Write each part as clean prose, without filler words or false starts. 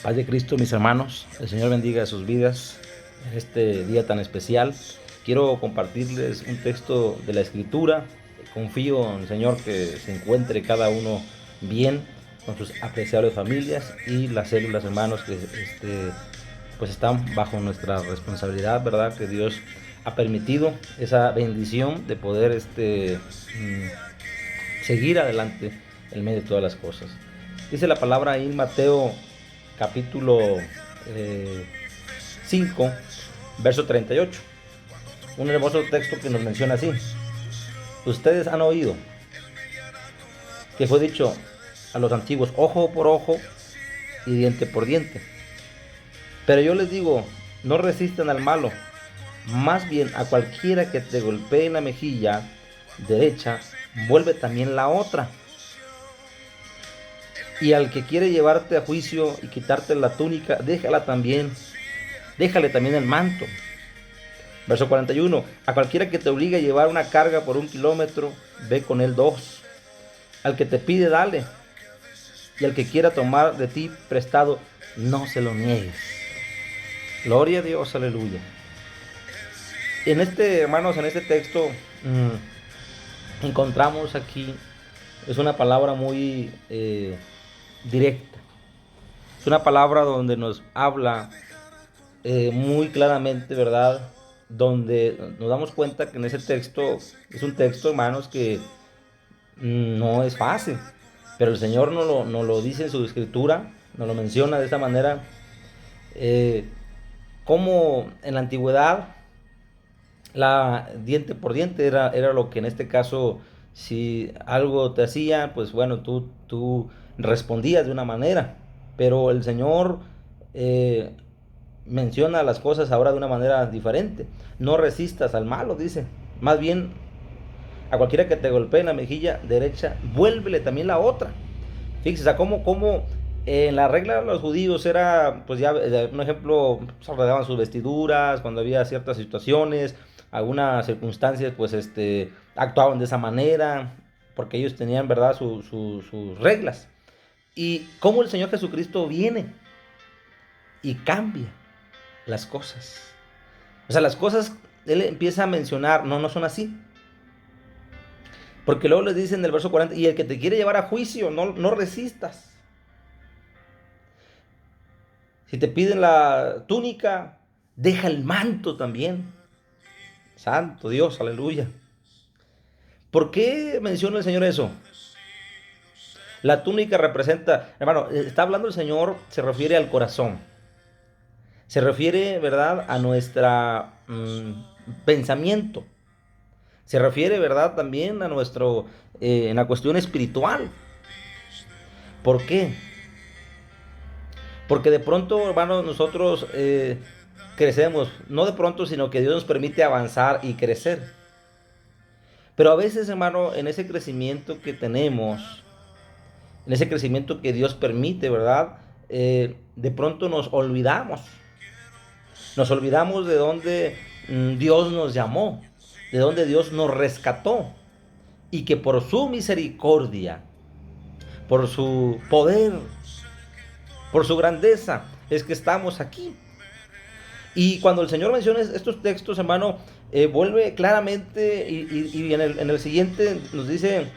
Paz de Cristo, mis hermanos. El Señor bendiga sus vidas en este día tan especial. Quiero compartirles un texto de la Escritura. Confío en el Señor que se encuentre cada uno bien con sus apreciables familias y las células, hermanos, que pues están bajo nuestra responsabilidad, ¿verdad? Que Dios ha permitido esa bendición de poder seguir adelante en medio de todas las cosas. Dice la palabra ahí en Mateo capítulo 5, verso 38. Un hermoso texto que nos menciona así: ustedes han oído que fue dicho a los antiguos, ojo por ojo y diente por diente. Pero yo les digo, no resistan al malo, más bien a cualquiera que te golpee en la mejilla derecha, vuelve también la otra. Y al que quiere llevarte a juicio y quitarte la túnica, déjale también el manto. Verso 41. A cualquiera que te obligue a llevar una carga por 1 kilómetro, ve con él 2. Al que te pide, dale. Y al que quiera tomar de ti prestado, no se lo niegues. Gloria a Dios, aleluya. Hermanos, en este texto encontramos aquí, es una palabra muy directa. Es una palabra donde nos habla muy claramente, ¿verdad? Donde nos damos cuenta que en ese texto es un texto, hermanos, que no es fácil, pero el Señor no lo dice en su escritura, nos lo menciona de esta manera, como en la antigüedad la diente por diente era lo que en este caso, si algo te hacía, pues bueno, tú respondías de una manera, pero el Señor eh, menciona las cosas ahora de una manera diferente. No resistas al malo, dice. Más bien, a cualquiera que te golpee en la mejilla derecha, vuélvele también la otra. Fíjese, cómo en la regla de los judíos era, pues ya, un ejemplo, se rodeaban sus vestiduras, cuando había ciertas situaciones, algunas circunstancias, pues actuaban de esa manera, porque ellos tenían, ¿verdad?, sus reglas. Y cómo el Señor Jesucristo viene y cambia las cosas. O sea, las cosas, Él empieza a mencionar, no son así. Porque luego les dice en el verso 40, y el que te quiere llevar a juicio, no resistas. Si te piden la túnica, deja el manto también. Santo Dios, aleluya. ¿Por qué menciona el Señor eso? La túnica representa, hermano, está hablando el Señor, se refiere al corazón. Se refiere, ¿verdad?, a nuestro pensamiento. Se refiere, ¿verdad?, también a en la cuestión espiritual. ¿Por qué? Porque de pronto, hermanos, nosotros crecemos, no de pronto, sino que Dios nos permite avanzar y crecer. Pero a veces, hermano, en ese crecimiento que tenemos, en ese crecimiento que Dios permite, ¿verdad? De pronto nos olvidamos. Nos olvidamos de dónde Dios nos llamó, de dónde Dios nos rescató. Y que por su misericordia, por su poder, por su grandeza, es que estamos aquí. Y cuando el Señor menciona estos textos, hermano, vuelve claramente y en el siguiente nos dice,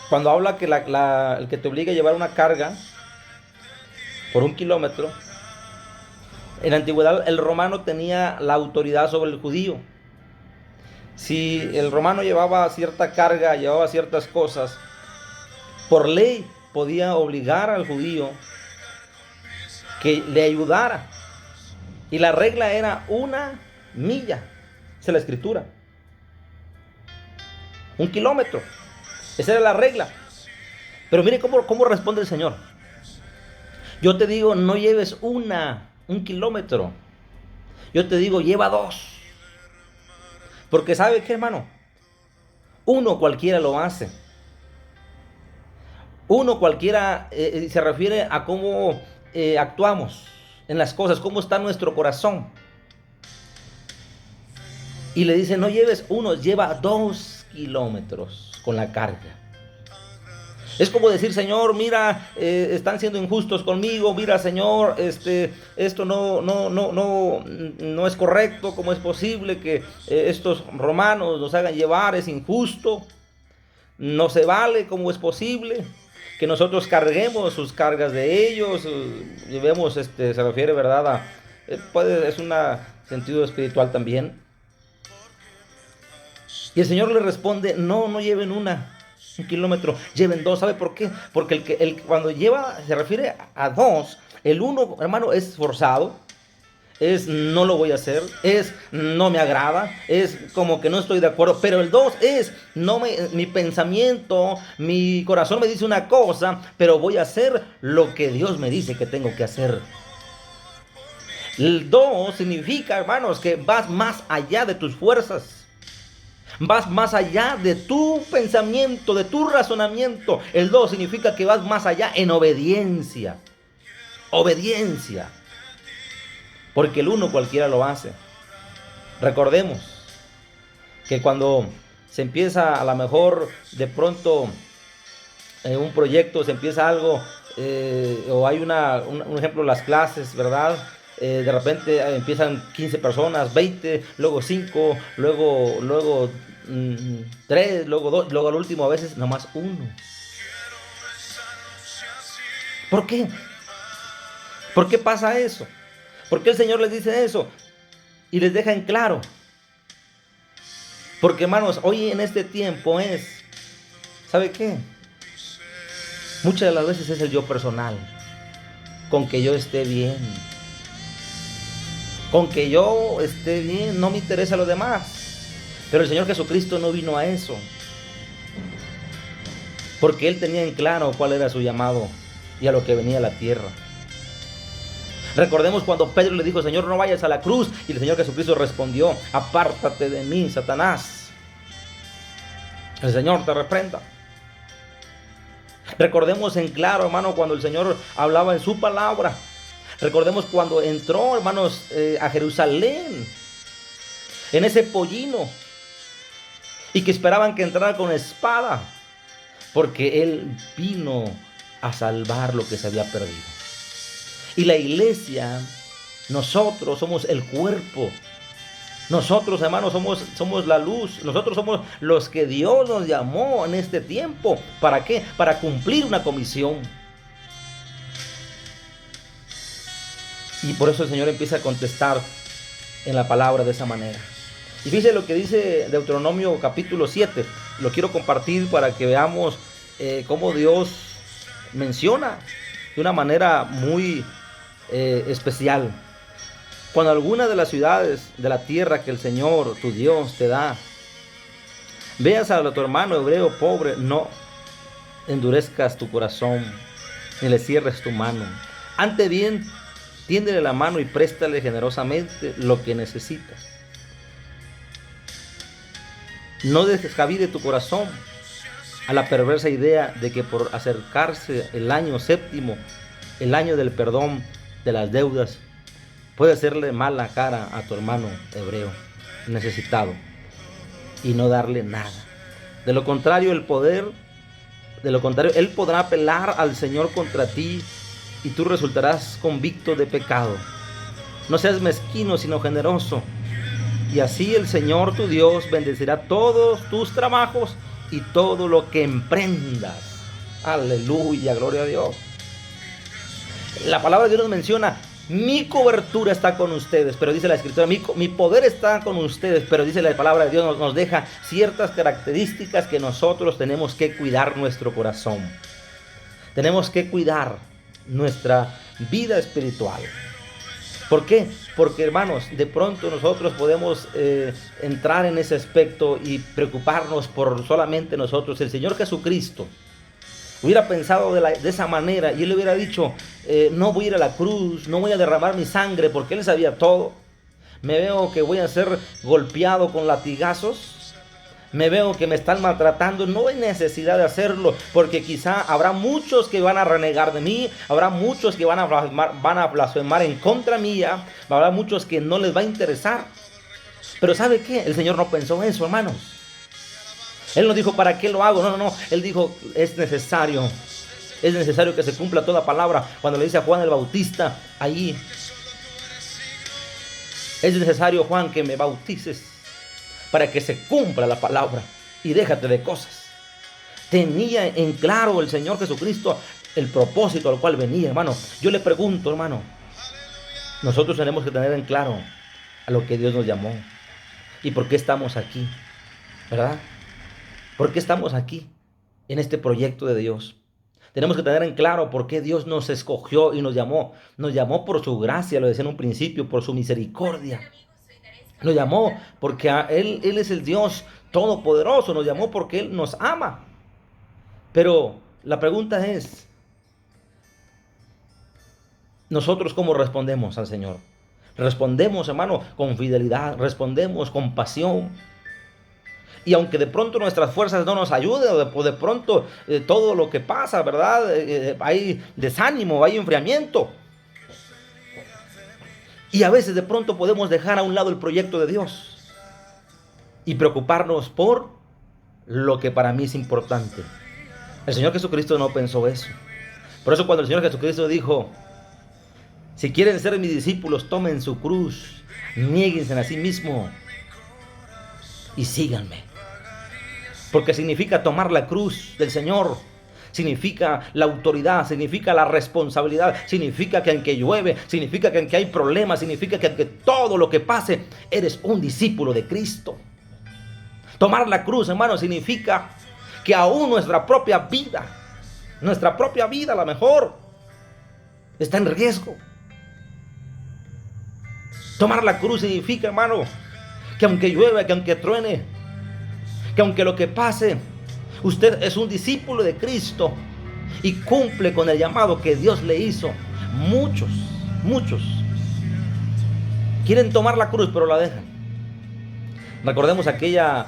cuando habla que el que te obliga a llevar una carga por 1 kilómetro, en la antigüedad el romano tenía la autoridad sobre el judío. Si el romano llevaba cierta carga, llevaba ciertas cosas, por ley podía obligar al judío que le ayudara. Y la regla era 1 milla. Esa es la escritura. 1 kilómetro. Esa era la regla. Pero mire cómo responde el Señor. Yo te digo, no lleves 1 kilómetro. Yo te digo, lleva 2. Porque ¿sabe qué, hermano? Uno cualquiera lo hace. Uno cualquiera se refiere a cómo actuamos en las cosas, cómo está nuestro corazón. Y le dice, no lleves 1, lleva 2 kilómetros con la carga. Es como decir, Señor, mira, están siendo injustos conmigo, mira, Señor, esto no es correcto. ¿Cómo es posible que estos romanos nos hagan llevar? Es injusto, no se vale. ¿Cómo es posible que nosotros carguemos sus cargas de ellos? Llevemos, se refiere, ¿verdad? Es un sentido espiritual también. Y el Señor le responde, no lleven un kilómetro, lleven 2. ¿Sabe por qué? Porque cuando lleva, se refiere a 2, el 1, hermano, es forzado, es no lo voy a hacer, es no me agrada, es como que no estoy de acuerdo. Pero el 2 es mi pensamiento, mi corazón me dice una cosa, pero voy a hacer lo que Dios me dice que tengo que hacer. El 2 significa, hermanos, que vas más allá de tus fuerzas. Vas más allá de tu pensamiento, de tu razonamiento. El 2 significa que vas más allá en obediencia. Obediencia. Porque el 1 cualquiera lo hace. Recordemos que cuando se empieza, a lo mejor de pronto un proyecto, se empieza algo, o hay un ejemplo, las clases, ¿verdad? De repente empiezan 15 personas, 20, luego 5, luego 3, luego 2, luego al último a veces nomás 1. ¿Por qué? ¿Por qué pasa eso? ¿Por qué el Señor les dice eso? Y les deja en claro. Porque, hermanos, hoy en este tiempo ¿sabe qué? Muchas de las veces es el yo personal. Con que yo esté bien. Con que yo esté bien, no me interesa lo demás. Pero el Señor Jesucristo no vino a eso. Porque Él tenía en claro cuál era su llamado y a lo que venía a la tierra. Recordemos cuando Pedro le dijo, Señor, no vayas a la cruz. Y el Señor Jesucristo respondió, apártate de mí, Satanás. El Señor te reprenda. Recordemos en claro, hermano, cuando el Señor hablaba en su palabra. Recordemos cuando entró, hermanos, a Jerusalén, en ese pollino, y que esperaban que entrara con espada, porque Él vino a salvar lo que se había perdido. Y la iglesia, nosotros somos el cuerpo. Nosotros, hermanos, somos la luz. Nosotros somos los que Dios nos llamó en este tiempo. ¿Para qué? Para cumplir una comisión. Y por eso el Señor empieza a contestar en la palabra de esa manera. Y fíjense lo que dice Deuteronomio capítulo 7. Lo quiero compartir para que veamos cómo Dios menciona de una manera muy especial. Cuando alguna de las ciudades de la tierra que el Señor, tu Dios, te da, veas a tu hermano hebreo pobre, no endurezcas tu corazón, ni le cierres tu mano. Antes bien, tiéndele la mano y préstale generosamente lo que necesitas. No dejes cabida tu corazón a la perversa idea de que por acercarse el año séptimo, el año del perdón de las deudas, puede hacerle mala cara a tu hermano hebreo necesitado y no darle nada. De lo contrario, él podrá apelar al Señor contra ti y tú resultarás convicto de pecado. No seas mezquino, sino generoso. Y así el Señor tu Dios bendecirá todos tus trabajos y todo lo que emprendas. Aleluya, gloria a Dios. La palabra de Dios nos menciona, mi cobertura está con ustedes, pero dice la Escritura, mi poder está con ustedes, pero dice la palabra de Dios, nos deja ciertas características que nosotros tenemos que cuidar nuestro corazón. Tenemos que cuidar nuestra vida espiritual. ¿Por qué? Porque, hermanos, de pronto nosotros podemos entrar en ese aspecto y preocuparnos por solamente nosotros. El Señor Jesucristo hubiera pensado de esa manera y Él le hubiera dicho, no voy a ir a la cruz, no voy a derramar mi sangre, porque Él sabía todo. Me veo que voy a ser golpeado con latigazos. Me veo que me están maltratando, no hay necesidad de hacerlo, porque quizá habrá muchos que van a renegar de mí, habrá muchos que van a blasfemar en contra mía, habrá muchos que no les va a interesar. Pero ¿sabe qué? El Señor no pensó eso, hermanos. Él no dijo, ¿para qué lo hago? No, no, no. Él dijo, es necesario. Es necesario que se cumpla toda palabra. Cuando le dice a Juan el Bautista, ahí, es necesario, Juan, que me bautices para que se cumpla la palabra y déjate de cosas. Tenía en claro el Señor Jesucristo el propósito al cual venía, hermano. Yo le pregunto, hermano, nosotros tenemos que tener en claro a lo que Dios nos llamó y por qué estamos aquí, ¿verdad? ¿Por qué estamos aquí en este proyecto de Dios? Tenemos que tener en claro por qué Dios nos escogió y nos llamó. Nos llamó por su gracia, lo decía en un principio, por su misericordia. Nos llamó porque Él es el Dios todopoderoso. Nos llamó porque Él nos ama. Pero la pregunta es, ¿nosotros cómo respondemos al Señor? Respondemos, hermano, con fidelidad, respondemos con pasión. Y aunque de pronto nuestras fuerzas no nos ayuden, o de pronto todo lo que pasa, ¿verdad? Hay desánimo, hay enfriamiento. Y a veces de pronto podemos dejar a un lado el proyecto de Dios y preocuparnos por lo que para mí es importante. El Señor Jesucristo no pensó eso. Por eso cuando el Señor Jesucristo dijo, si quieren ser mis discípulos, tomen su cruz, niéguense a sí mismos y síganme. Porque significa tomar la cruz del Señor, significa la autoridad, significa la responsabilidad, significa que aunque llueve, significa que aunque hay problemas, significa que aunque todo lo que pase, eres un discípulo de Cristo. Tomar la cruz, hermano, significa que aún nuestra propia vida a lo mejor está en riesgo. Tomar la cruz significa, hermano, que aunque llueva, que aunque truene, que aunque lo que pase, usted es un discípulo de Cristo y cumple con el llamado que Dios le hizo. Muchos quieren tomar la cruz, pero la dejan. Recordemos aquella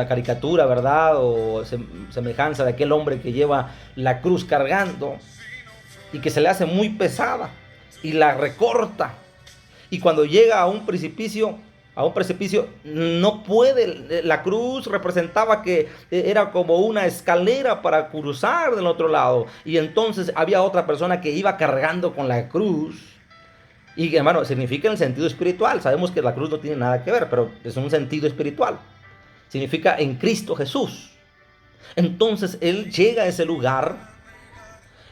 caricatura, ¿verdad? O semejanza de aquel hombre que lleva la cruz cargando y que se le hace muy pesada y la recorta. Y cuando llega a un precipicio no puede. La cruz representaba que era como una escalera para cruzar del otro lado. Y entonces había otra persona que iba cargando con la cruz. Y hermano, significa en el sentido espiritual. Sabemos que la cruz no tiene nada que ver, pero es un sentido espiritual. Significa en Cristo Jesús. Entonces él llega a ese lugar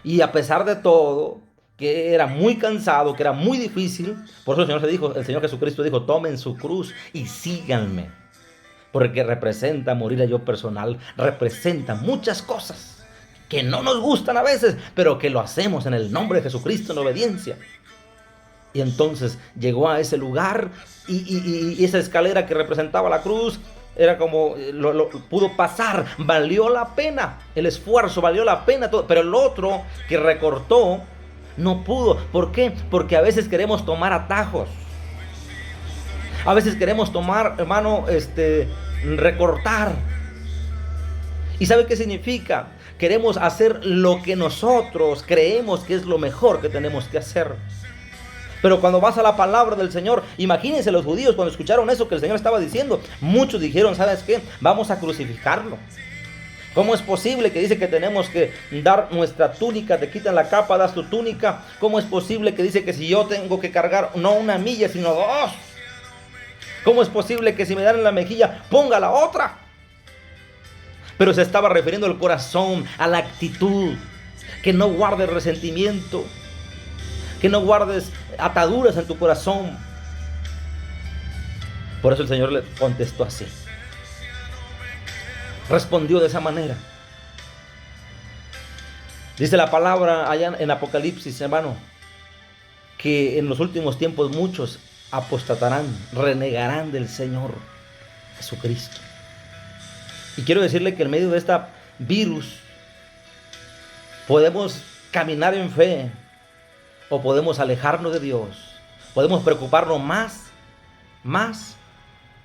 y a pesar de todo, que era muy cansado, que era muy difícil, por eso el Señor Jesucristo dijo, tomen su cruz y síganme, porque representa morir a yo personal, representa muchas cosas que no nos gustan a veces, pero que lo hacemos en el nombre de Jesucristo en obediencia. Y entonces llegó a ese lugar y esa escalera que representaba la cruz era como, pudo pasar, valió la pena, el esfuerzo valió la pena, todo, pero el otro que recortó no pudo. ¿Por qué? Porque a veces queremos tomar atajos. A veces queremos tomar, hermano, recortar. ¿Y sabe qué significa? Queremos hacer lo que nosotros creemos que es lo mejor que tenemos que hacer. Pero cuando vas a la palabra del Señor, imagínense los judíos cuando escucharon eso que el Señor estaba diciendo. Muchos dijeron, ¿sabes qué? Vamos a crucificarlo. ¿Cómo es posible que dice que tenemos que dar nuestra túnica? Te quitan la capa, das tu túnica. ¿Cómo es posible que dice que si yo tengo que cargar no una milla, sino 2? ¿Cómo es posible que si me dan en la mejilla, ponga la otra? Pero se estaba refiriendo al corazón, a la actitud. Que no guardes resentimiento. Que no guardes ataduras en tu corazón. Por eso el Señor le contestó así. Respondió de esa manera. Dice la palabra allá en Apocalipsis, hermano, que en los últimos tiempos muchos apostatarán, renegarán del Señor Jesucristo. Y quiero decirle que en medio de esta virus podemos caminar en fe o podemos alejarnos de Dios. Podemos preocuparnos más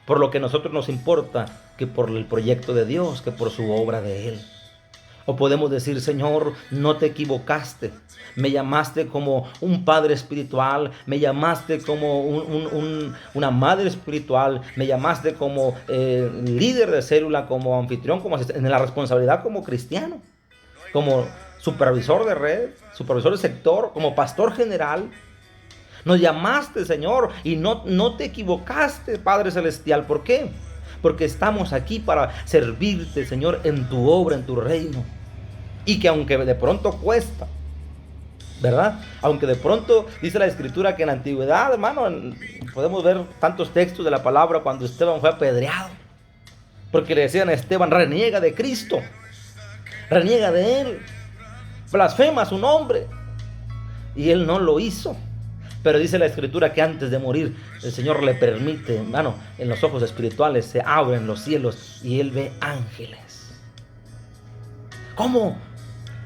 por lo que a nosotros nos importa que por el proyecto de Dios, que por su obra de Él. O podemos decir, Señor, no te equivocaste. Me llamaste como un padre espiritual, me llamaste como una madre espiritual, me llamaste como líder de célula, como anfitrión, como en la responsabilidad como cristiano, como supervisor de red, supervisor de sector, como pastor general. Nos llamaste, Señor, y no te equivocaste, Padre Celestial. ¿Por qué? Porque estamos aquí para servirte, Señor, en tu obra, en tu reino. Y que aunque de pronto cuesta, ¿verdad? Aunque de pronto dice la Escritura que en la antigüedad, hermano, podemos ver tantos textos de la palabra cuando Esteban fue apedreado. Porque le decían a Esteban, reniega de Cristo, reniega de Él, blasfema su nombre. Y él no lo hizo. Pero dice la Escritura que antes de morir el Señor le permite, hermano, en los ojos espirituales se abren los cielos y él ve ángeles. ¿Cómo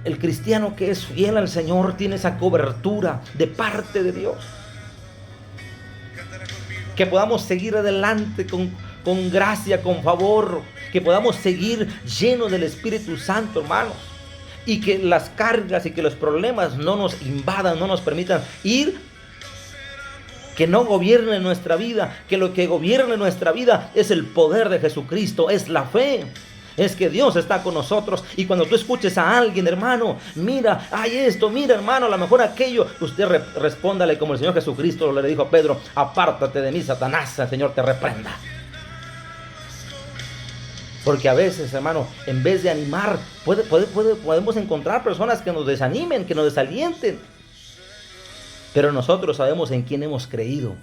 el cristiano que es fiel al Señor tiene esa cobertura de parte de Dios? Que podamos seguir adelante con gracia, con favor, que podamos seguir llenos del Espíritu Santo, hermanos. Y que las cargas y que los problemas no nos invadan, no nos permitan ir. Que no gobierne nuestra vida, que lo que gobierne nuestra vida es el poder de Jesucristo, es la fe. Es que Dios está con nosotros. Y cuando tú escuches a alguien, hermano, mira, hay esto, mira, hermano, a lo mejor aquello, usted respóndale como el Señor Jesucristo le dijo a Pedro, apártate de mí, Satanás, el Señor te reprenda. Porque a veces, hermano, en vez de animar, podemos encontrar personas que nos desanimen, que nos desalienten. Pero nosotros sabemos en quién hemos creído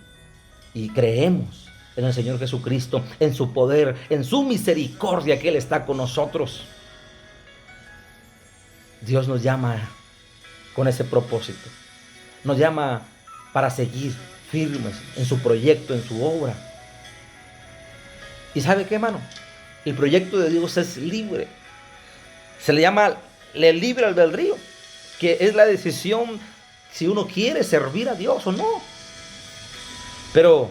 y creemos en el Señor Jesucristo, en su poder, en su misericordia, que Él está con nosotros. Dios nos llama con ese propósito. Nos llama para seguir firmes en su proyecto, en su obra. ¿Y sabe qué, hermano? El proyecto de Dios es libre. Se le llama el libre albedrío, que es la decisión si uno quiere servir a Dios o no. Pero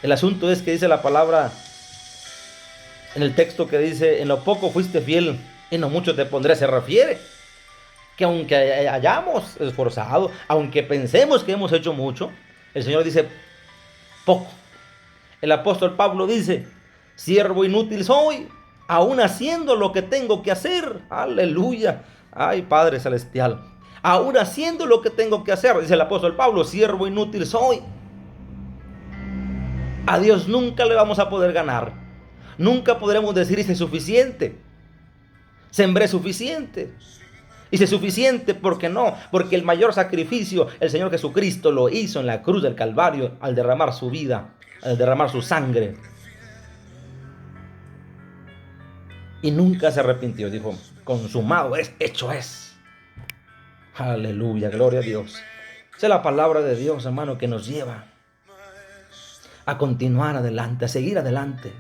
el asunto es que dice la palabra en el texto que dice, en lo poco fuiste fiel, en lo mucho te pondré. Se refiere que aunque hayamos esforzado, aunque pensemos que hemos hecho mucho, el Señor dice poco. El apóstol Pablo dice, siervo inútil soy, aún haciendo lo que tengo que hacer. Aleluya. Ay, Padre Celestial. Aún haciendo lo que tengo que hacer, dice el apóstol Pablo, siervo inútil soy. A Dios nunca le vamos a poder ganar. Nunca podremos decir, hice suficiente. Sembré suficiente. Hice suficiente, ¿por qué no? Porque el mayor sacrificio el Señor Jesucristo lo hizo en la cruz del Calvario al derramar su vida, al derramar su sangre. Y nunca se arrepintió, dijo, consumado es, hecho es. Aleluya, gloria a Dios. Esa es la palabra de Dios, hermano, que nos lleva a continuar adelante, a seguir adelante.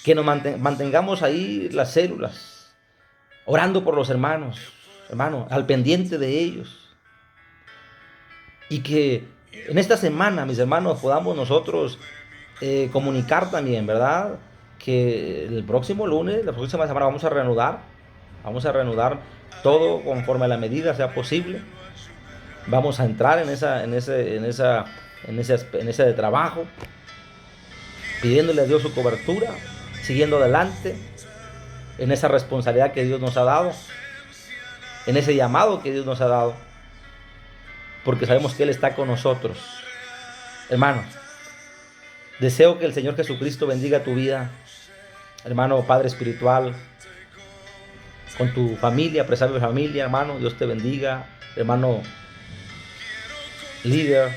Que nos mantengamos ahí las células, orando por los hermanos, hermano, al pendiente de ellos. Y que en esta semana, mis hermanos, podamos nosotros comunicar también, ¿verdad? Que el próximo lunes, la próxima semana vamos a reanudar todo conforme a la medida sea posible. Vamos a entrar en ese de trabajo, pidiéndole a Dios su cobertura, siguiendo adelante en esa responsabilidad que Dios nos ha dado, en ese llamado que Dios nos ha dado, porque sabemos que Él está con nosotros. Hermano, deseo que el Señor Jesucristo bendiga tu vida, hermano, Padre espiritual, con tu familia, preserve tu familia, hermano. Dios te bendiga, hermano líder,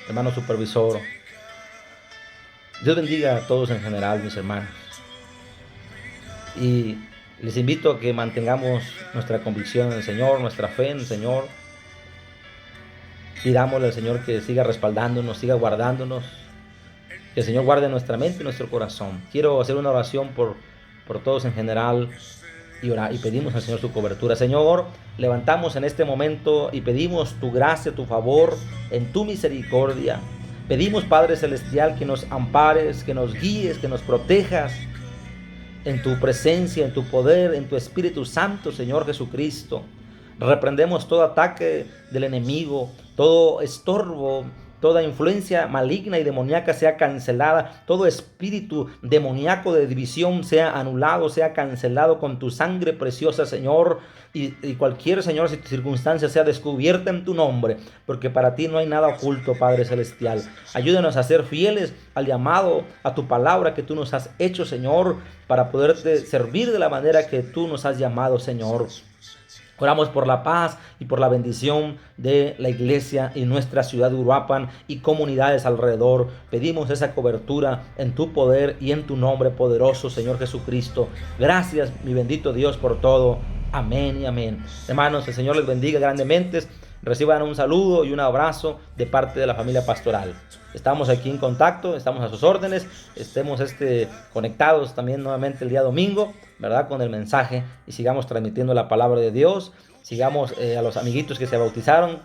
hermano supervisor. Dios bendiga a todos en general, mis hermanos. Y les invito a que mantengamos nuestra convicción en el Señor, nuestra fe en el Señor. Pidámosle al Señor que siga respaldándonos, siga guardándonos. Que el Señor guarde nuestra mente y nuestro corazón. Quiero hacer una oración por todos en general. Y pedimos al Señor su cobertura. Señor, levantamos en este momento y pedimos tu gracia, tu favor, en tu misericordia. Pedimos, Padre Celestial, que nos ampares, que nos guíes, que nos protejas, en tu presencia, en tu poder, en tu Espíritu Santo, Señor Jesucristo. Reprendemos todo ataque del enemigo, todo estorbo, toda influencia maligna y demoníaca sea cancelada, todo espíritu demoníaco de división sea anulado, sea cancelado con tu sangre preciosa, Señor, y cualquier, Señor, circunstancia sea descubierta en tu nombre, porque para ti no hay nada oculto, Padre Celestial. Ayúdanos a ser fieles al llamado, a tu palabra que tú nos has hecho, Señor, para poderte servir de la manera que tú nos has llamado, Señor. Oramos por la paz y por la bendición de la iglesia y nuestra ciudad de Uruapan y comunidades alrededor. Pedimos esa cobertura en tu poder y en tu nombre poderoso, Señor Jesucristo. Gracias, mi bendito Dios, por todo. Amén y amén. Hermanos, el Señor les bendiga grandemente. Reciban un saludo y un abrazo de parte de la familia pastoral. Estamos aquí en contacto, estamos a sus órdenes, estemos conectados también nuevamente el día domingo, ¿verdad? Con el mensaje y sigamos transmitiendo la palabra de Dios. Sigamos a los amiguitos que se bautizaron,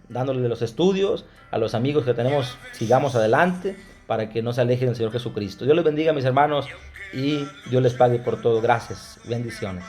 dándoles de los estudios, a los amigos que tenemos, sigamos adelante para que no se alejen del Señor Jesucristo. Dios les bendiga, mis hermanos, y Dios les pague por todo. Gracias, bendiciones.